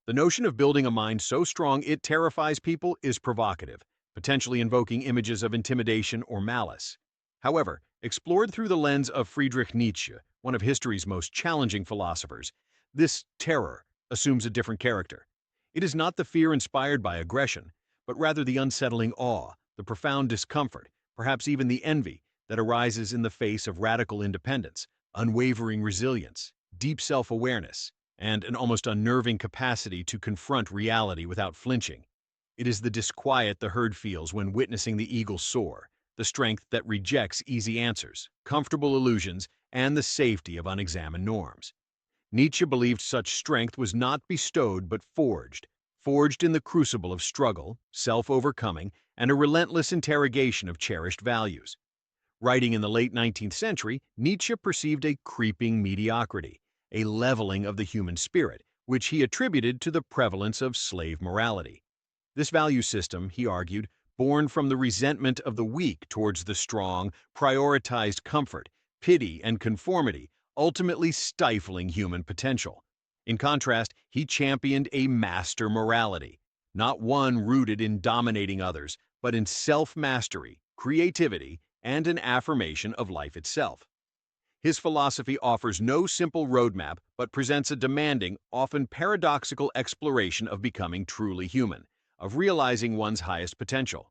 The notion of building a mind so strong it terrifies people is provocative, potentially invoking images of intimidation or malice. However, explored through the lens of Friedrich Nietzsche, one of history's most challenging philosophers, this terror assumes a different character. It is not the fear inspired by aggression, but rather the unsettling awe, the profound discomfort, perhaps even the envy that arises in the face of radical independence, unwavering resilience, deep self-awareness, and an almost unnerving capacity to confront reality without flinching. It is the disquiet the herd feels when witnessing the eagle soar, the strength that rejects easy answers, comfortable illusions, and the safety of unexamined norms. Nietzsche believed such strength was not bestowed but forged in the crucible of struggle, self-overcoming, and a relentless interrogation of cherished values. Writing in the late 19th century, Nietzsche perceived a creeping mediocrity, a leveling of the human spirit, which he attributed to the prevalence of slave morality. This value system, he argued, born from the resentment of the weak towards the strong, prioritized comfort, pity, and conformity, ultimately stifling human potential. In contrast, he championed a master morality, not one rooted in dominating others, but in self-mastery, creativity, and an affirmation of life itself. His philosophy offers no simple roadmap, but presents a demanding, often paradoxical exploration of becoming truly human, of realizing one's highest potential.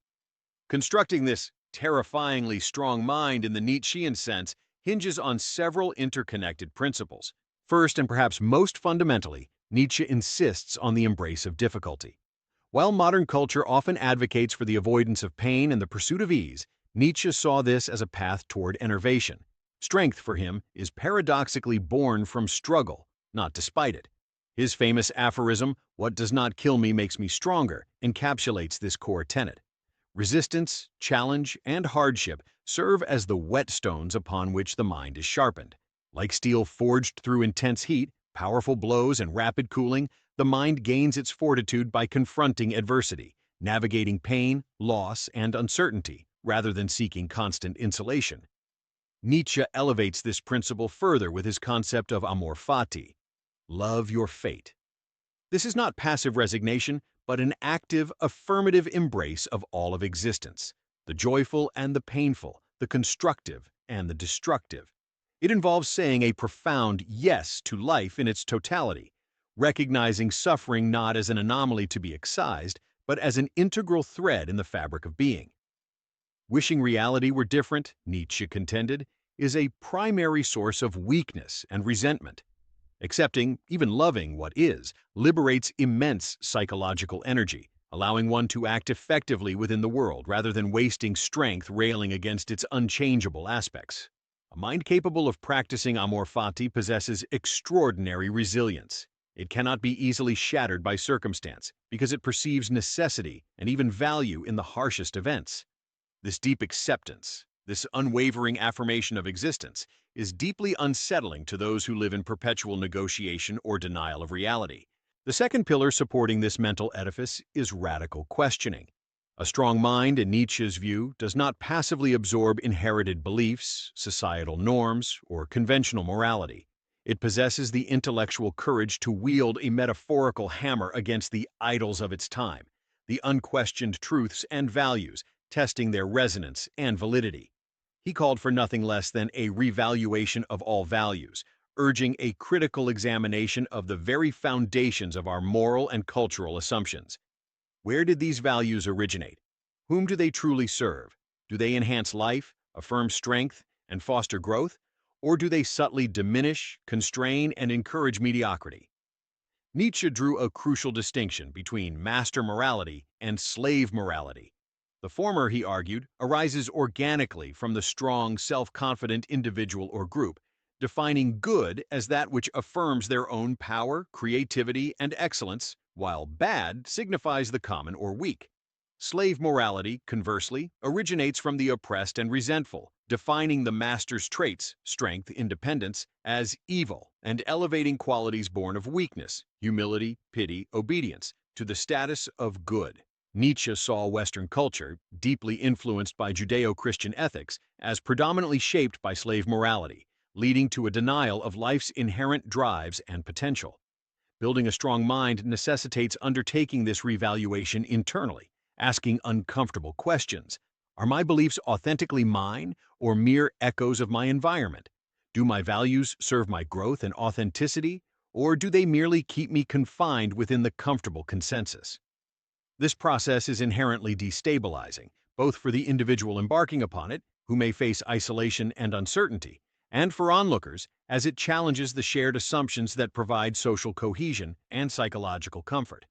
Constructing this terrifyingly strong mind in the Nietzschean sense hinges on several interconnected principles. First, and perhaps most fundamentally, Nietzsche insists on the embrace of difficulty. While modern culture often advocates for the avoidance of pain and the pursuit of ease, Nietzsche saw this as a path toward enervation. Strength, for him, is paradoxically born from struggle, not despite it. His famous aphorism, "What does not kill me makes me stronger," encapsulates this core tenet. Resistance, challenge, and hardship serve as the whetstones upon which the mind is sharpened. Like steel forged through intense heat, powerful blows, and rapid cooling, the mind gains its fortitude by confronting adversity, navigating pain, loss, and uncertainty, rather than seeking constant insulation. Nietzsche elevates this principle further with his concept of amor fati, love your fate. This is not passive resignation, but an active, affirmative embrace of all of existence, the joyful and the painful, the constructive and the destructive. It involves saying a profound yes to life in its totality, recognizing suffering not as an anomaly to be excised, but as an integral thread in the fabric of being. Wishing reality were different, Nietzsche contended, is a primary source of weakness and resentment. Accepting, even loving what is, liberates immense psychological energy, allowing one to act effectively within the world rather than wasting strength railing against its unchangeable aspects. A mind capable of practicing amor fati possesses extraordinary resilience. It cannot be easily shattered by circumstance because it perceives necessity and even value in the harshest events. This deep acceptance, this unwavering affirmation of existence, is deeply unsettling to those who live in perpetual negotiation or denial of reality. The second pillar supporting this mental edifice is radical questioning. A strong mind, in Nietzsche's view, does not passively absorb inherited beliefs, societal norms, or conventional morality. It possesses the intellectual courage to wield a metaphorical hammer against the idols of its time, the unquestioned truths and values, testing their resonance and validity. He called for nothing less than a revaluation of all values, urging a critical examination of the very foundations of our moral and cultural assumptions. Where did these values originate? Whom do they truly serve? Do they enhance life, affirm strength, and foster growth? Or do they subtly diminish, constrain, and encourage mediocrity? Nietzsche drew a crucial distinction between master morality and slave morality. The former, he argued, arises organically from the strong, self-confident individual or group, defining good as that which affirms their own power, creativity, and excellence, while bad signifies the common or weak. Slave morality, conversely, originates from the oppressed and resentful, defining the master's traits, strength, independence, as evil and elevating qualities born of weakness, humility, pity, obedience, to the status of good. Nietzsche saw Western culture, deeply influenced by Judeo-Christian ethics, as predominantly shaped by slave morality, leading to a denial of life's inherent drives and potential. Building a strong mind necessitates undertaking this revaluation internally, asking uncomfortable questions. Are my beliefs authentically mine or mere echoes of my environment? Do my values serve my growth and authenticity, or do they merely keep me confined within the comfortable consensus? This process is inherently destabilizing, both for the individual embarking upon it, who may face isolation and uncertainty, and for onlookers, as it challenges the shared assumptions that provide social cohesion and psychological comfort.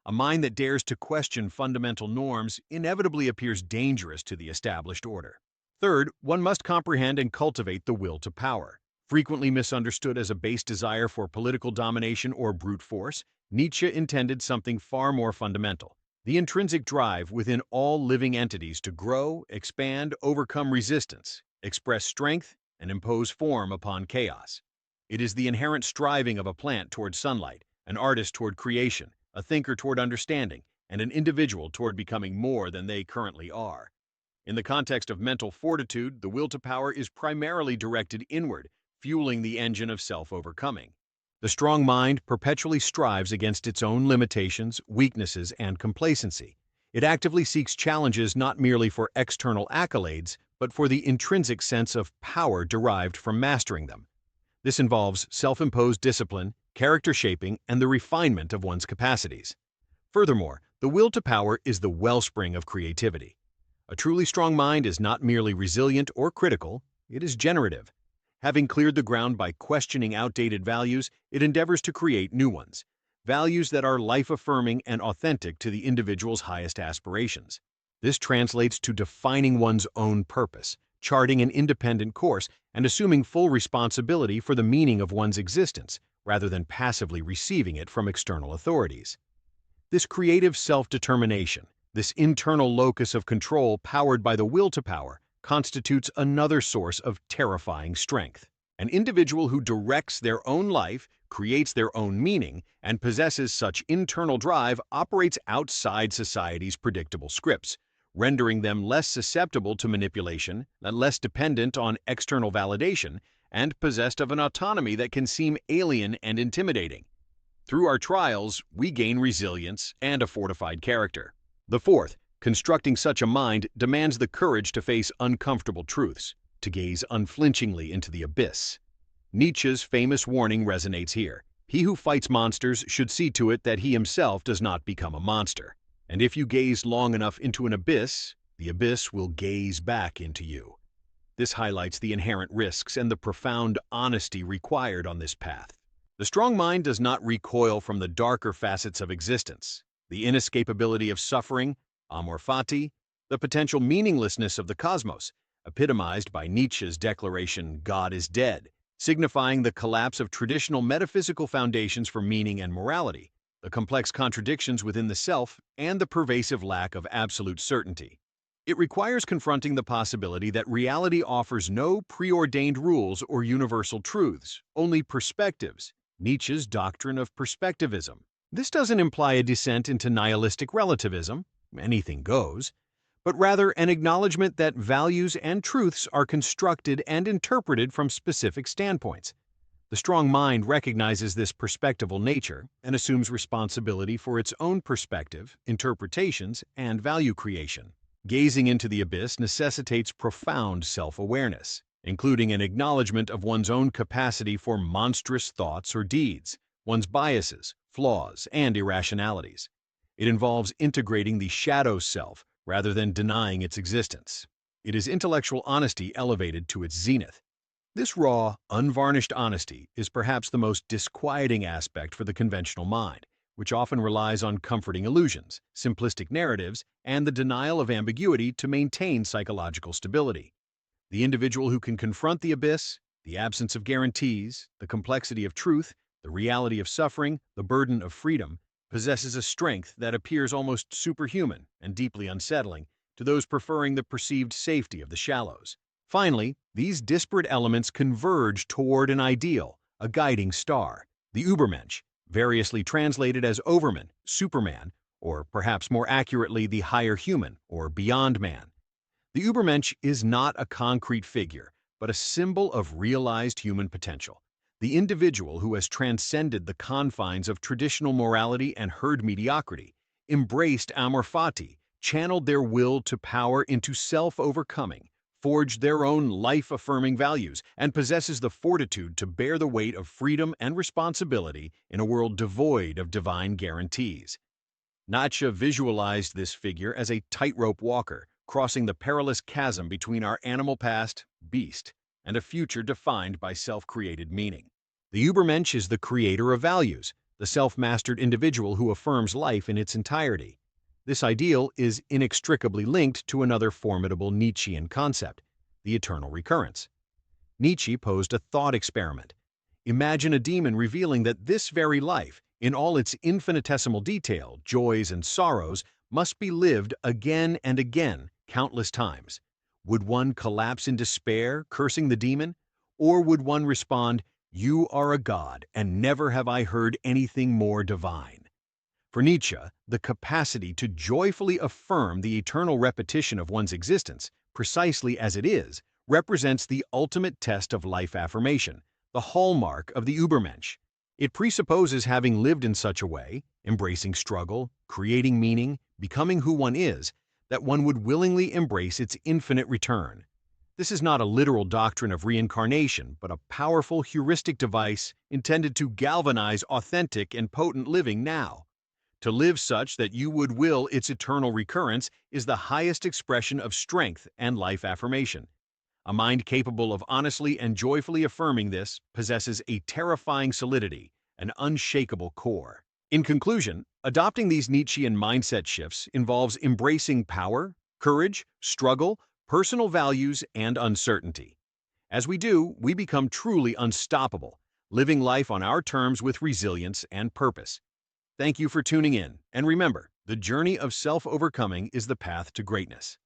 A mind that dares to question fundamental norms inevitably appears dangerous to the established order. Third, one must comprehend and cultivate the will to power. Frequently misunderstood as a base desire for political domination or brute force, Nietzsche intended something far more fundamental: the intrinsic drive within all living entities to grow, expand, overcome resistance, express strength, and impose form upon chaos. It is the inherent striving of a plant toward sunlight, an artist toward creation, a thinker toward understanding, and an individual toward becoming more than they currently are. In the context of mental fortitude, the will to power is primarily directed inward, fueling the engine of self-overcoming. The strong mind perpetually strives against its own limitations, weaknesses, and complacency. It actively seeks challenges not merely for external accolades, but for the intrinsic sense of power derived from mastering them. This involves self-imposed discipline, character shaping, and the refinement of one's capacities. Furthermore, the will to power is the wellspring of creativity. A truly strong mind is not merely resilient or critical, it is generative. Having cleared the ground by questioning outdated values, it endeavors to create new ones, values that are life-affirming and authentic to the individual's highest aspirations. This translates to defining one's own purpose, charting an independent course, and assuming full responsibility for the meaning of one's existence, rather than passively receiving it from external authorities. This creative self-determination, this internal locus of control powered by the will to power, constitutes another source of terrifying strength. An individual who directs their own life, creates their own meaning, and possesses such internal drive operates outside society's predictable scripts, rendering them less susceptible to manipulation, less dependent on external validation, and possessed of an autonomy that can seem alien and intimidating. Through our trials, we gain resilience and a fortified character. The fourth, constructing such a mind demands the courage to face uncomfortable truths, to gaze unflinchingly into the abyss. Nietzsche's famous warning resonates here. He who fights monsters should see to it that he himself does not become a monster. And if you gaze long enough into an abyss, the abyss will gaze back into you. This highlights the inherent risks and the profound honesty required on this path. The strong mind does not recoil from the darker facets of existence, the inescapability of suffering, amor fati, the potential meaninglessness of the cosmos, epitomized by Nietzsche's declaration, "God is dead," signifying the collapse of traditional metaphysical foundations for meaning and morality, the complex contradictions within the self, and the pervasive lack of absolute certainty. It requires confronting the possibility that reality offers no preordained rules or universal truths, only perspectives, Nietzsche's doctrine of perspectivism. This doesn't imply a descent into nihilistic relativism, anything goes, but rather an acknowledgement that values and truths are constructed and interpreted from specific standpoints. The strong mind recognizes this perspectival nature and assumes responsibility for its own perspective, interpretations, and value creation. Gazing into the abyss necessitates profound self-awareness, including an acknowledgement of one's own capacity for monstrous thoughts or deeds, one's biases, flaws, and irrationalities. It involves integrating the shadow self rather than denying its existence. It is intellectual honesty elevated to its zenith. This raw, unvarnished honesty is perhaps the most disquieting aspect for the conventional mind, which often relies on comforting illusions, simplistic narratives, and the denial of ambiguity to maintain psychological stability. The individual who can confront the abyss, the absence of guarantees, the complexity of truth, the reality of suffering, the burden of freedom, possesses a strength that appears almost superhuman and deeply unsettling to those preferring the perceived safety of the shallows. Finally, these disparate elements converge toward an ideal, a guiding star, the Übermensch, variously translated as Overman, Superman, or perhaps more accurately the higher human, or beyond man. The Übermensch is not a concrete figure, but a symbol of realized human potential, the individual who has transcended the confines of traditional morality and herd mediocrity, embraced amor fati, channeled their will to power into self-overcoming, forged their own life-affirming values, and possesses the fortitude to bear the weight of freedom and responsibility in a world devoid of divine guarantees. Nietzsche visualized this figure as a tightrope walker, crossing the perilous chasm between our animal past, beast, and a future defined by self-created meaning. The Übermensch is the creator of values, the self-mastered individual who affirms life in its entirety. This ideal is inextricably linked to another formidable Nietzschean concept, the eternal recurrence. Nietzsche posed a thought experiment. Imagine a demon revealing that this very life, in all its infinitesimal detail, joys and sorrows, must be lived again and again, countless times. Would one collapse in despair, cursing the demon? Or would one respond, "You are a god, and never have I heard anything more divine"? For Nietzsche, the capacity to joyfully affirm the eternal repetition of one's existence, precisely as it is, represents the ultimate test of life affirmation, the hallmark of the Übermensch. It presupposes having lived in such a way, embracing struggle, creating meaning, becoming who one is, that one would willingly embrace its infinite return. This is not a literal doctrine of reincarnation, but a powerful heuristic device intended to galvanize authentic and potent living now. To live such that you would will its eternal recurrence is the highest expression of strength and life affirmation. A mind capable of honestly and joyfully affirming this possesses a terrifying solidity, an unshakable core. In conclusion, adopting these Nietzschean mindset shifts involves embracing power, courage, struggle, personal values, and uncertainty. As we do, we become truly unstoppable, living life on our terms with resilience and purpose. Thank you for tuning in, and remember, the journey of self-overcoming is the path to greatness.